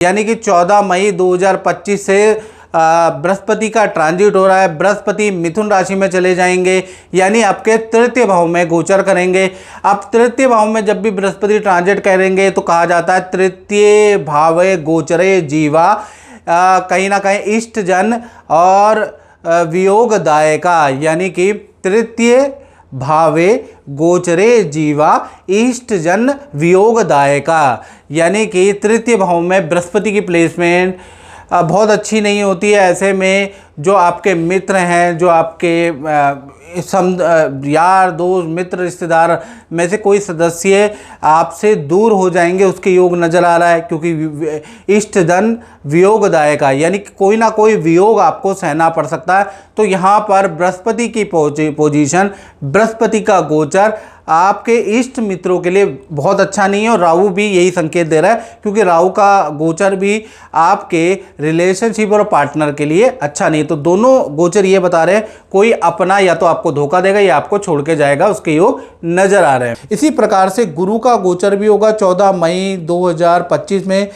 यानी कि 14 मई 2025 से बृहस्पति का ट्रांजिट हो रहा है। बृहस्पति मिथुन राशि में चले जाएंगे, यानी आपके तृतीय भाव में गोचर करेंगे। अब तृतीय भाव में जब भी बृहस्पति ट्रांजिट करेंगे तो कहा जाता है तृतीय भावे गोचरे जीवा, कहीं ना कहीं इष्ट जन और वियोगदायका, यानी कि तृतीय भावे गोचरे जीवा इष्ट जन वियोगदायका, यानी कि तृतीय भाव में बृहस्पति की प्लेसमेंट बहुत अच्छी नहीं होती है। ऐसे में जो आपके मित्र हैं, जो आपके यार दोस्त मित्र रिश्तेदार में से कोई सदस्य आपसे दूर हो जाएंगे, उसके योग नज़र आ रहा है। क्योंकि इष्ट धन वियोगदायक है, यानी कि कोई ना कोई वियोग आपको सहना पड़ सकता है। तो यहाँ पर बृहस्पति की पोजीशन, बृहस्पति का गोचर आपके इष्ट मित्रों के लिए बहुत अच्छा नहीं है। और राहु भी यही संकेत दे रहा है, क्योंकि राहु का गोचर भी आपके रिलेशनशिप और पार्टनर के लिए अच्छा नहीं। तो दोनों गोचर ये बता रहे हैं कोई अपना या तो आपको धोखा देगा या आपको छोड़ के जाएगा, उसके योग नजर आ रहे हैं। इसी प्रकार से गुरु का गोचर भी होगा 14 मई 2025 में,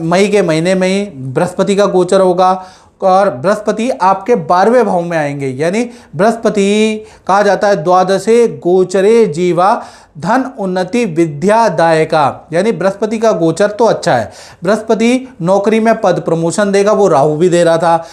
मई के महीने में ही बृहस्पति का गोचर होगा। और बृहस्पति आपके 12वें भाव में आएंगे, यानी बृहस्पति कहा जाता है द्वादशे गोचरे जीवा धन उन्नति विद्यादायका, यानी बृहस्पति का गोचर तो अच्छा है। बृहस्पति नौकरी में पद प्रमोशन देगा, वो राहु भी दे रहा था।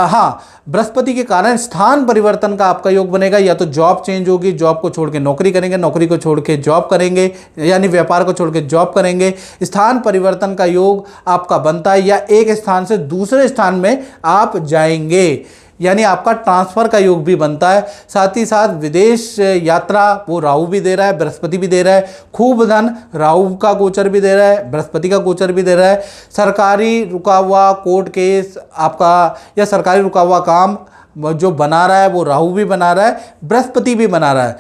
हाँ, बृहस्पति के कारण स्थान परिवर्तन का आपका योग बनेगा, या तो जॉब चेंज होगी, जॉब को छोड़ के नौकरी करेंगे, नौकरी को छोड़ के जॉब करेंगे, यानी व्यापार को छोड़ के जॉब करेंगे। स्थान परिवर्तन का योग आपका बनता है, या एक स्थान से दूसरे स्थान में आप जाएंगे, यानी आपका ट्रांसफ़र का योग भी बनता है। साथ ही साथ विदेश यात्रा वो राहु भी दे रहा है, बृहस्पति भी दे रहा है। खूब धन राहु का गोचर भी दे रहा है, बृहस्पति का गोचर भी दे रहा है। सरकारी रुका हुआ कोर्ट केस आपका, या सरकारी रुका हुआ काम जो बना रहा है वो राहु भी बना रहा है, बृहस्पति भी बना रहा है।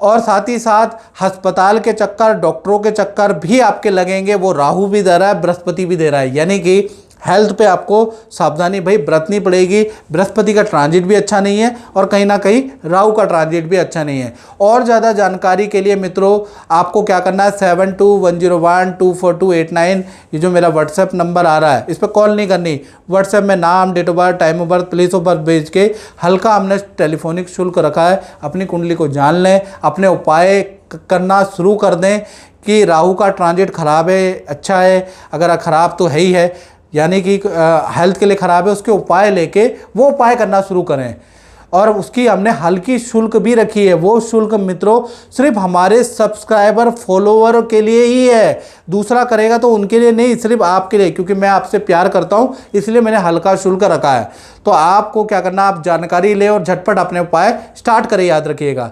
और साथ ही साथ अस्पताल के चक्कर, डॉक्टरों के चक्कर भी आपके लगेंगे, वो राहु भी दे रहा है, बृहस्पति भी दे रहा है। यानी कि हेल्थ पे आपको सावधानी भाई बरतनी पड़ेगी। बृहस्पति का ट्रांजिट भी अच्छा नहीं है, और कहीं ना कहीं राहु का ट्रांजिट भी अच्छा नहीं है। और ज़्यादा जानकारी के लिए मित्रों आपको क्या करना है, 7210124289, ये जो मेरा व्हाट्सएप नंबर आ रहा है, इस पर कॉल नहीं करनी। व्हाट्सएप में नाम, date of birth, time of birth, place of birth भेज के हल्का हमने टेलीफोनिक शुल्क रखा है, अपनी कुंडली को जान लें, अपने उपाय करना शुरू कर दें कि राहु का ट्रांजिट खराब है, अच्छा है, अगर खराब तो है ही है, यानी कि हेल्थ के लिए ख़राब है, उसके उपाय लेके वो उपाय करना शुरू करें। और उसकी हमने हल्की शुल्क भी रखी है। वो शुल्क मित्रों सिर्फ हमारे सब्सक्राइबर फॉलोवर के लिए ही है, दूसरा करेगा तो उनके लिए नहीं, सिर्फ आपके लिए, क्योंकि मैं आपसे प्यार करता हूँ, इसलिए मैंने हल्का शुल्क रखा है। तो आपको क्या करना, आप जानकारी लें और झटपट अपने उपाय स्टार्ट करें, याद रखिएगा।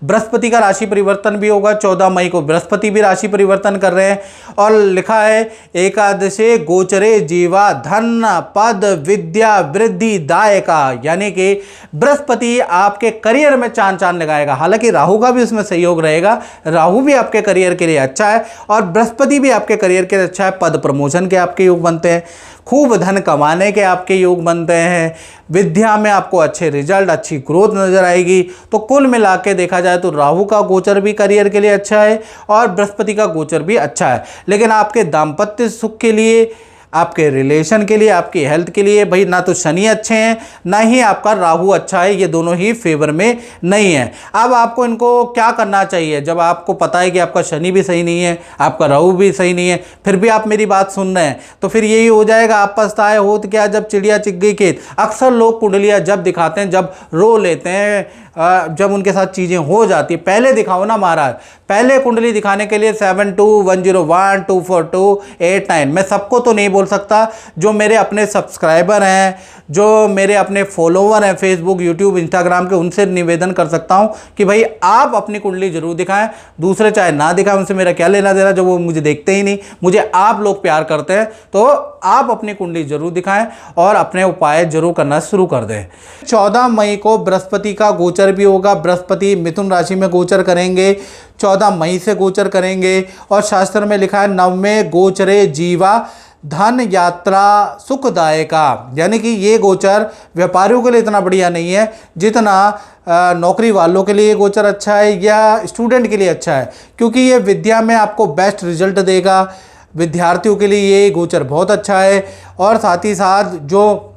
बृहस्पति का राशि परिवर्तन भी होगा 14 मई को, बृहस्पति भी राशि परिवर्तन कर रहे हैं। और लिखा है एकादशे गोचरे जीवा धन पद विद्या वृद्धि दायका, यानी कि बृहस्पति आपके करियर में चांद लगाएगा। हालांकि राहु का भी उसमें सहयोग रहेगा, राहु भी आपके करियर के लिए अच्छा है और बृहस्पति भी आपके करियर के लिए अच्छा है। पद प्रमोशन के आपके योग बनते हैं, खूब धन कमाने के आपके योग बनते हैं, विद्या में आपको अच्छे रिजल्ट, अच्छी ग्रोथ नजर आएगी। तो कुल मिला के देखा जाए तो राहु का गोचर भी करियर के लिए अच्छा है और बृहस्पति का गोचर भी अच्छा है। लेकिन आपके दाम्पत्य सुख के लिए, आपके रिलेशन के लिए, आपकी हेल्थ के लिए भाई ना तो शनि अच्छे हैं, ना ही आपका राहु अच्छा है, ये दोनों ही फेवर में नहीं है। अब आपको इनको क्या करना चाहिए, जब आपको पता है कि आपका शनि भी सही नहीं है, आपका राहु भी सही नहीं है, फिर भी आप मेरी बात सुन रहे हैं, तो फिर यही हो जाएगा, आप पछताए हो तो क्या जब चिड़िया चिग गई खेत। अक्सर लोग कुंडलियाँ जब दिखाते हैं, जब रो लेते हैं, जब उनके साथ चीज़ें हो जाती है, पहले दिखाओ ना महाराज। पहले कुंडली दिखाने के लिए 7210124289, मैं सबको तो नहीं बोल सकता, जो मेरे अपने सब्सक्राइबर हैं, जो मेरे अपने फॉलोवर हैं फेसबुक, यूट्यूब, इंस्टाग्राम के, उनसे निवेदन कर सकता हूं कि भाई आप अपनी कुंडली जरूर दिखाएं, दूसरे चाहे ना दिखाएं, उनसे मेरा क्या लेना देना, जब वो मुझे देखते ही नहीं। मुझे आप लोग प्यार करते हैं तो आप अपनी कुंडली जरूर दिखाएं और अपने उपाय जरूर करना शुरू कर दें। 14 मई को बृहस्पति का गोचर भी होगा, बृहस्पति मिथुन राशि में गोचर करेंगे, 14 मई से गोचर करेंगे। और शास्त्र में लिखा है नवमे गोचरे जीवा धन यात्रा सुखदायका, यानी कि ये गोचर व्यापारियों के लिए इतना बढ़िया नहीं है जितना नौकरी वालों के लिए गोचर अच्छा है या स्टूडेंट के लिए अच्छा है, क्योंकि ये विद्या में आपको बेस्ट रिजल्ट देगा, विद्यार्थियों के लिए ये गोचर बहुत अच्छा है। और साथ ही साथ जो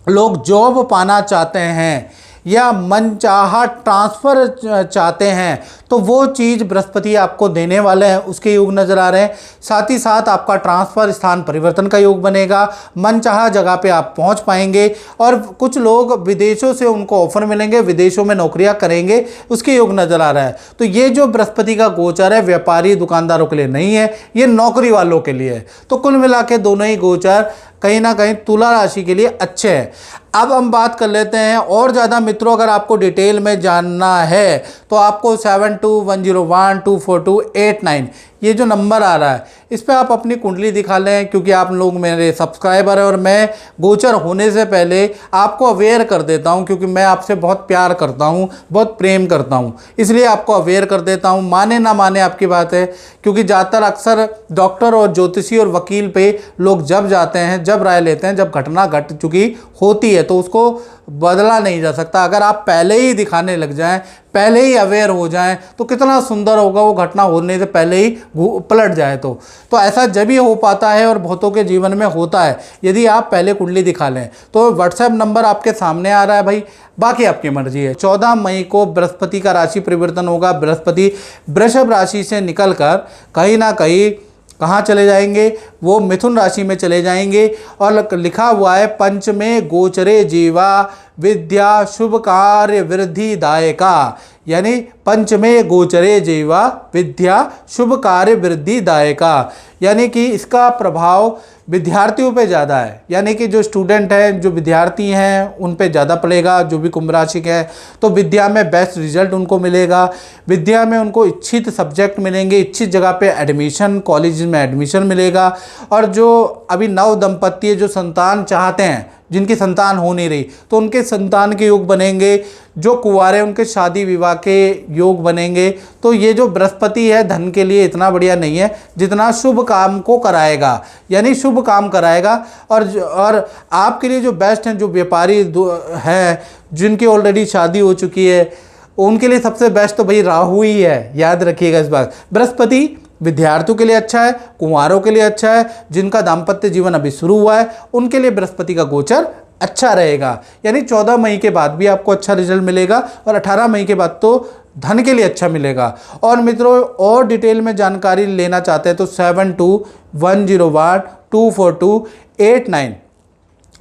लोग जॉब पाना चाहते हैं या मनचाहा ट्रांसफ़र चाहते हैं तो वो चीज़ बृहस्पति आपको देने वाले हैं, उसके योग नज़र आ रहे हैं। साथ ही साथ आपका ट्रांसफ़र स्थान परिवर्तन का योग बनेगा, मनचाहा जगह पे आप पहुंच पाएंगे। और कुछ लोग विदेशों से उनको ऑफर मिलेंगे, विदेशों में नौकरियां करेंगे, उसके योग नज़र आ रहा है। तो ये जो बृहस्पति का गोचर है व्यापारी दुकानदारों के लिए नहीं है, ये नौकरी वालों के लिए है। तो कुल मिला के दोनों ही गोचर कहीं ना कहीं तुला राशि के लिए अच्छे हैं। अब हम बात कर लेते हैं और ज़्यादा मित्रों, अगर आपको डिटेल में जानना है तो आपको 7210124289 ये जो नंबर आ रहा है इस पर आप अपनी कुंडली दिखा लें, क्योंकि आप लोग मेरे सब्सक्राइबर हैं और मैं गोचर होने से पहले आपको अवेयर कर देता हूं, क्योंकि मैं आपसे बहुत प्यार करता हूं, बहुत प्रेम करता हूं, इसलिए आपको अवेयर कर देता हूं। माने ना माने आपकी बात है, क्योंकि ज़्यादातर अक्सर डॉक्टर और ज्योतिषी और वकील पे लोग जब जाते हैं, जब राय लेते हैं, जब घटना घट चुकी होती है तो उसको बदला नहीं जा सकता। अगर आप पहले ही दिखाने लग जाएं, पहले ही अवेयर हो जाएं तो कितना सुंदर होगा, वो घटना होने से पहले ही पलट जाए तो ऐसा जब ही हो पाता है और बहुतों के जीवन में होता है यदि आप पहले कुंडली दिखा लें। तो व्हाट्सएप नंबर आपके सामने आ रहा है भाई, बाकी आपकी मर्जी है। 14 मई को बृहस्पति का राशि परिवर्तन होगा। बृहस्पति वृषभ राशि से निकलकर कहीं ना कहीं कहाँ चले जाएंगे, वो मिथुन राशि में चले जाएंगे। और लिखा हुआ है पंचमे गोचरे जीवा विद्या शुभ कार्य वृद्धि दायका, यानी पंचमे गोचरे जीवा विद्या शुभ कार्य वृद्धि दायका, यानी कि इसका प्रभाव विद्यार्थियों पे ज़्यादा है, यानी कि जो स्टूडेंट हैं, जो विद्यार्थी हैं उन पे ज़्यादा पड़ेगा। जो भी कुंभ राशि के हैं तो विद्या में बेस्ट रिजल्ट उनको मिलेगा, विद्या में उनको इच्छित सब्जेक्ट मिलेंगे, इच्छित जगह पे एडमिशन, कॉलेज में एडमिशन मिलेगा। और जो अभी नव दंपत्ति जो संतान चाहते हैं, जिनकी संतान हो नहीं रही, तो उनके संतान के योग बनेंगे। जो कुंवारे उनके शादी विवाह के योग बनेंगे। तो ये जो बृहस्पति है धन के लिए इतना बढ़िया नहीं है जितना शुभ काम को कराएगा, यानी शुभ काम कराएगा। और आपके लिए जो बेस्ट हैं, जो व्यापारी हैं, जिनकी ऑलरेडी शादी हो चुकी है, उनके लिए सबसे बेस्ट तो भाई राहु ही है, याद रखिएगा इस बात। बृहस्पति विद्यार्थियों के लिए अच्छा है, कुंवारों के लिए अच्छा है, जिनका दाम्पत्य जीवन अभी शुरू हुआ है उनके लिए बृहस्पति का गोचर अच्छा रहेगा। यानी 14 मई के बाद भी आपको अच्छा रिजल्ट मिलेगा और 18 मई के बाद तो धन के लिए अच्छा मिलेगा। और मित्रों और डिटेल में जानकारी लेना चाहते हैं तो 7210124289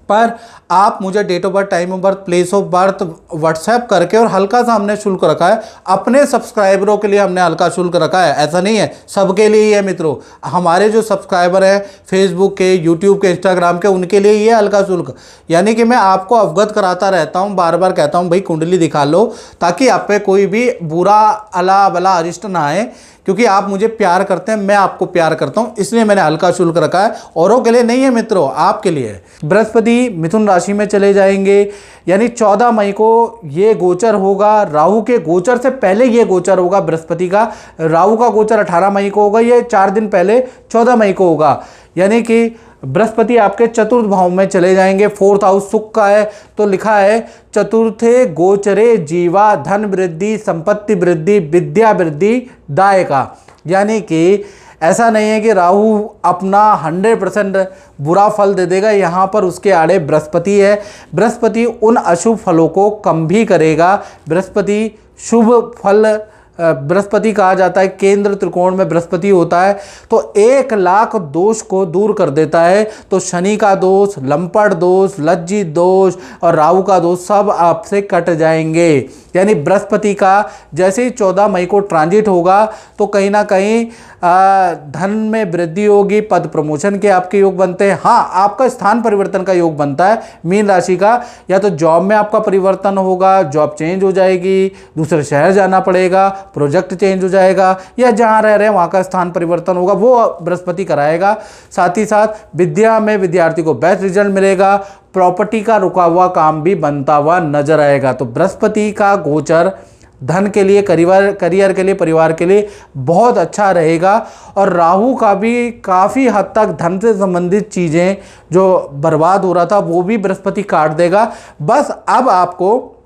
पर आप मुझे date of birth, time of birth, place of birth WhatsApp करके, और हल्का सा हमने शुल्क रखा है अपने सब्सक्राइबरों के लिए, हमने हल्का शुल्क रखा है, ऐसा नहीं है सबके लिए ही है मित्रों। हमारे जो सब्सक्राइबर हैं फेसबुक के, यूट्यूब के, इंस्टाग्राम के, उनके लिए ये हल्का शुल्क, यानी कि मैं आपको अवगत कराता रहता हूँ, बार बार कहता हूँ भाई कुंडली दिखा लो, ताकि आप पे कोई भी बुरा अला बला अरिष्ट ना आए, क्योंकि आप मुझे प्यार करते हैं, मैं आपको प्यार करता हूं, इसलिए मैंने हल्का शुल्क रखा है। औरों के लिए नहीं है मित्रों, आपके लिए है। बृहस्पति मिथुन राशि में चले जाएंगे, यानी 14 मई को ये गोचर होगा। राहु के गोचर से पहले ये गोचर होगा बृहस्पति का। राहु का गोचर 18 मई को होगा, ये 4 दिन पहले 14 मई को होगा। यानी कि बृहस्पति आपके चतुर्थ भाव में चले जाएंगे, 4th हाउस सुख का है। तो लिखा है चतुर्थे गोचरे जीवा धन वृद्धि संपत्ति वृद्धि विद्या वृद्धि दायका, यानी कि ऐसा नहीं है कि राहु अपना 100% बुरा फल दे देगा, यहाँ पर उसके आड़े बृहस्पति है। बृहस्पति उन अशुभ फलों को कम भी करेगा। बृहस्पति शुभ फल, बृहस्पति कहा जाता है केंद्र त्रिकोण में बृहस्पति होता है, तो 1 लाख दोष को दूर कर देता है। तो शनि का दोष, लंपट दोष, लज्जित दोष और राहु का दोष सब आपसे कट जाएंगे। यानी बृहस्पति का जैसे ही 14 मई को ट्रांजिट होगा तो कहीं ना कहीं धन में वृद्धि होगी, पद प्रमोशन के आपके योग बनते हैं। हाँ, आपका स्थान परिवर्तन का योग बनता है मीन राशि का, या तो जॉब में आपका परिवर्तन होगा, जॉब चेंज हो जाएगी, दूसरे शहर जाना पड़ेगा, प्रोजेक्ट चेंज हो जाएगा, या जहाँ रह रहे हैं वहाँ का स्थान परिवर्तन होगा, वो बृहस्पति कराएगा। साथ ही साथ विद्या में विद्यार्थी को बेस्ट रिजल्ट मिलेगा, प्रॉपर्टी का रुका हुआ काम भी बनता हुआ नजर आएगा। तो बृहस्पति का गोचर धन के लिए, करियर के लिए, परिवार के लिए बहुत अच्छा रहेगा। और राहु का भी काफ़ी हद तक धन से संबंधित चीज़ें जो बर्बाद हो रहा था वो भी बृहस्पति काट देगा। बस अब आपको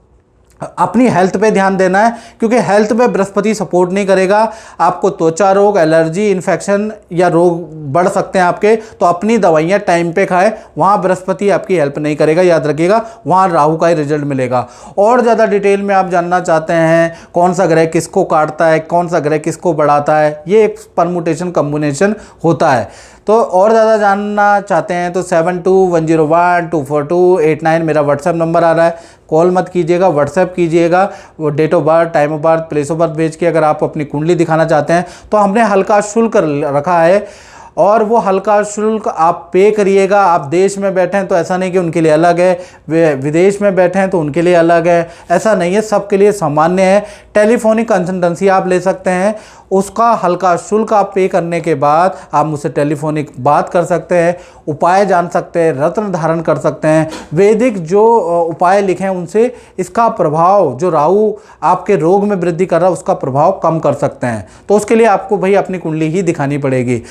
अपनी हेल्थ पे ध्यान देना है, क्योंकि हेल्थ में बृहस्पति सपोर्ट नहीं करेगा। आपको त्वचा रोग, एलर्जी, इन्फेक्शन या रोग बढ़ सकते हैं आपके, तो अपनी दवाइयाँ टाइम पे खाएं। वहाँ बृहस्पति आपकी हेल्प नहीं करेगा, याद रखिएगा, वहाँ राहु का ही रिजल्ट मिलेगा। और ज़्यादा डिटेल में आप जानना चाहते हैं कौन सा ग्रह किसको काटता है, कौन सा ग्रह किसको बढ़ाता है, ये एक परमुटेशन कम्बिनेशन होता है। तो और ज़्यादा जानना चाहते हैं तो 7210124289 मेरा व्हाट्सएप नंबर आ रहा है, कॉल मत कीजिएगा, व्हाट्सएप कीजिएगा। वो date of birth, time of birth, place of birth भेज के अगर आप अपनी कुंडली दिखाना चाहते हैं तो हमने हल्का शुल्क रखा है, और वो हल्का शुल्क आप पे करिएगा। आप देश में बैठे हैं तो ऐसा नहीं कि उनके लिए अलग है, वे विदेश में बैठे हैं तो उनके लिए अलग है, ऐसा नहीं है, सबके लिए सामान्य है। टेलीफोनिक कंसल्टेंसी आप ले सकते हैं, उसका हल्का शुल्क आप पे करने के बाद आप मुझसे टेलीफोनिक बात कर सकते हैं, उपाय जान सकते हैं, रत्न धारण कर सकते हैं, वैदिक जो उपाय लिखे हैं उनसे इसका प्रभाव, जो राहु आपके रोग में वृद्धि कर रहा है उसका प्रभाव कम कर सकते हैं। तो उसके लिए आपको भाई अपनी कुंडली ही दिखानी पड़ेगी।